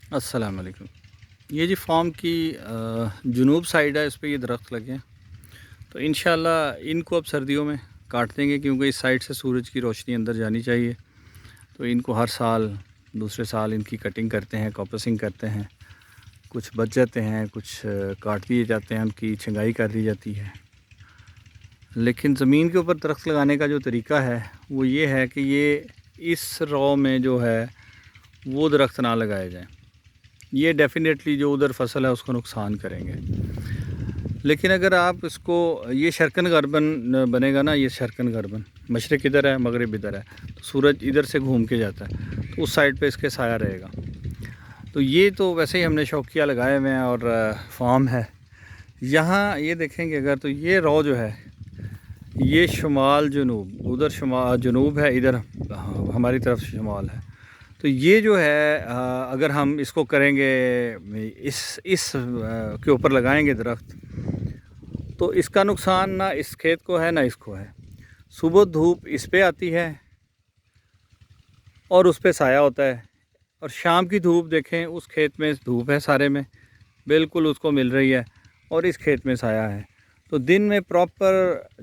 السلام علیکم۔ یہ جی فارم کی جنوب سائڈ ہے، اس پہ یہ درخت لگے ہیں، تو انشاءاللہ ان کو اب سردیوں میں کاٹ دیں گے، کیونکہ اس سائڈ سے سورج کی روشنی اندر جانی چاہیے۔ تو ان کو ہر سال دوسرے سال ان کی کٹنگ کرتے ہیں، کاپسنگ کرتے ہیں، کچھ بچ جاتے ہیں، کچھ کاٹ دیے جاتے ہیں، ان کی چھنگائی کر دی جاتی ہے۔ لیکن زمین کے اوپر درخت لگانے کا جو طریقہ ہے وہ یہ ہے کہ یہ اس رو میں جو ہے وہ درخت نہ لگائے جائیں، یہ ڈیفینیٹلی جو ادھر فصل ہے اس کو نقصان کریں گے۔ لیکن اگر آپ اس کو، یہ شرکن گربن بنے گا نا، یہ شرکن گربن مشرق ادھر ہے، مغرب ادھر ہے، تو سورج ادھر سے گھوم کے جاتا ہے، تو اس سائڈ پہ اس کے سایہ رہے گا۔ تو یہ تو ویسے ہی ہم نے شوقیہ لگائے ہوئے ہیں اور فارم ہے یہاں۔ یہ دیکھیں گے اگر، تو یہ رو جو ہے یہ شمال جنوب، ادھر شمال جنوب ہے، ادھر ہماری طرف شمال ہے۔ تو یہ جو ہے اگر ہم اس کو کریں گے، اس کے اوپر لگائیں گے درخت، تو اس کا نقصان نہ اس کھیت کو ہے نہ اس کو ہے۔ صبح دھوپ اس پہ آتی ہے اور اس پہ سایہ ہوتا ہے، اور شام کی دھوپ دیکھیں، اس کھیت میں دھوپ ہے سارے میں، بالکل اس کو مل رہی ہے، اور اس کھیت میں سایہ ہے۔ تو دن میں پراپر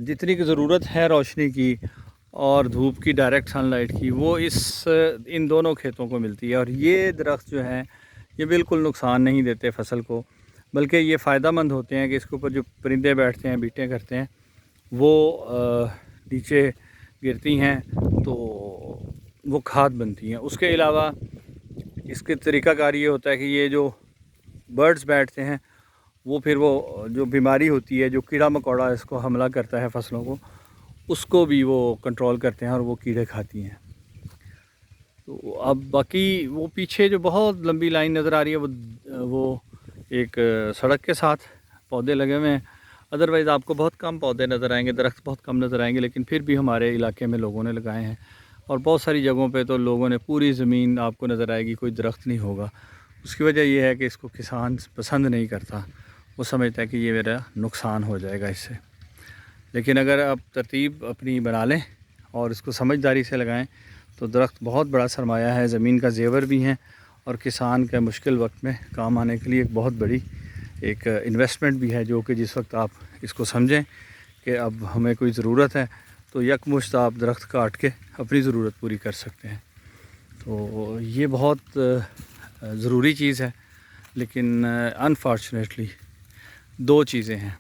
جتنی کی ضرورت ہے روشنی کی اور دھوپ کی، ڈائریکٹ سن لائٹ کی، وہ ان دونوں کھیتوں کو ملتی ہے۔ اور یہ درخت جو ہیں یہ بالکل نقصان نہیں دیتے فصل کو، بلکہ یہ فائدہ مند ہوتے ہیں کہ اس کے اوپر جو پرندے بیٹھتے ہیں، بیٹیں کرتے ہیں، وہ نیچے گرتی ہیں تو وہ کھاد بنتی ہیں۔ اس کے علاوہ اس کے طریقہ کار یہ ہوتا ہے کہ یہ جو برڈز بیٹھتے ہیں، وہ پھر وہ جو بیماری ہوتی ہے، جو کیڑا مکوڑا اس کو حملہ کرتا ہے فصلوں کو، اس کو بھی وہ کنٹرول کرتے ہیں اور وہ کیڑے کھاتی ہیں۔ تو اب باقی وہ پیچھے جو بہت لمبی لائن نظر آ رہی ہے، وہ ایک سڑک کے ساتھ پودے لگے ہوئے ہیں۔ ادروائز آپ کو بہت کم پودے نظر آئیں گے، درخت بہت کم نظر آئیں گے، لیکن پھر بھی ہمارے علاقے میں لوگوں نے لگائے ہیں، اور بہت ساری جگہوں پہ تو لوگوں نے پوری زمین آپ کو نظر آئے گی، کوئی درخت نہیں ہوگا۔ اس کی وجہ یہ ہے کہ اس کو کسان پسند نہیں کرتا، وہ سمجھتا ہے کہ یہ میرا نقصان ہو جائے گا اس سے۔ لیکن اگر آپ ترتیب اپنی بنا لیں اور اس کو سمجھداری سے لگائیں تو درخت بہت بڑا سرمایہ ہے، زمین کا زیور بھی ہیں، اور کسان کے مشکل وقت میں کام آنے کے لیے ایک بہت بڑی ایک انویسٹمنٹ بھی ہے، جو کہ جس وقت آپ اس کو سمجھیں کہ اب ہمیں کوئی ضرورت ہے تو یکمشت آپ درخت کاٹ کے اپنی ضرورت پوری کر سکتے ہیں۔ تو یہ بہت ضروری چیز ہے، لیکن انفارچونیٹلی دو چیزیں ہیں۔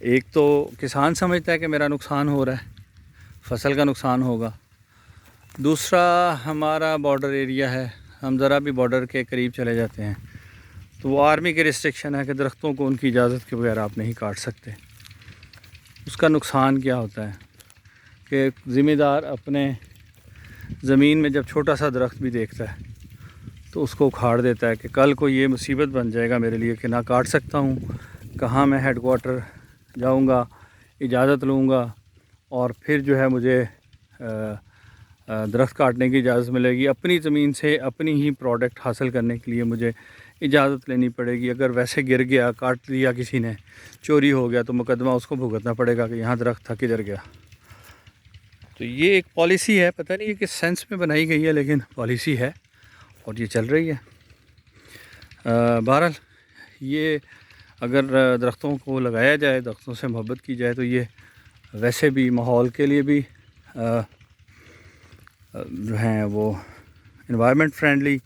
ایک تو کسان سمجھتا ہے کہ میرا نقصان ہو رہا ہے، فصل کا نقصان ہوگا۔ دوسرا ہمارا بارڈر ایریا ہے، ہم ذرا بھی بارڈر کے قریب چلے جاتے ہیں تو وہ آرمی کے ریسٹرکشن ہے کہ درختوں کو ان کی اجازت کے بغیر آپ نہیں کاٹ سکتے۔ اس کا نقصان کیا ہوتا ہے کہ ذمہ دار اپنے زمین میں جب چھوٹا سا درخت بھی دیکھتا ہے تو اس کو اکھاڑ دیتا ہے کہ کل کو یہ مصیبت بن جائے گا میرے لیے کہ نہ کاٹ سکتا ہوں، کہاں میں ہیڈ کوارٹر جاؤں گا، اجازت لوں گا، اور پھر جو ہے مجھے درخت کاٹنے کی اجازت ملے گی۔ اپنی زمین سے اپنی ہی پروڈکٹ حاصل کرنے کے لیے مجھے اجازت لینی پڑے گی۔ اگر ویسے گر گیا، کاٹ لیا کسی نے، چوری ہو گیا، تو مقدمہ اس کو بھگتنا پڑے گا کہ یہاں درخت تھا، کدھر گیا۔ تو یہ ایک پالیسی ہے، پتہ نہیں یہ کس سینس میں بنائی گئی ہے، لیکن پالیسی ہے اور یہ چل رہی ہے۔ بہرحال یہ اگر درختوں کو لگایا جائے، درختوں سے محبت کی جائے، تو یہ ویسے بھی ماحول کے لیے بھی جو ہیں وہ انوائرمنٹ فرینڈلی،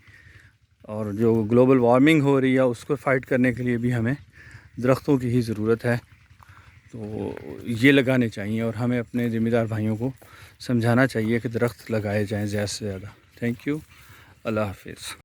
اور جو گلوبل وارمنگ ہو رہی ہے اس کو فائٹ کرنے کے لیے بھی ہمیں درختوں کی ہی ضرورت ہے۔ تو یہ لگانے چاہیے، اور ہمیں اپنے ذمہ دار بھائیوں کو سمجھانا چاہیے کہ درخت لگائے جائیں زیادہ سے زیادہ۔ تھینک یو، اللہ حافظ۔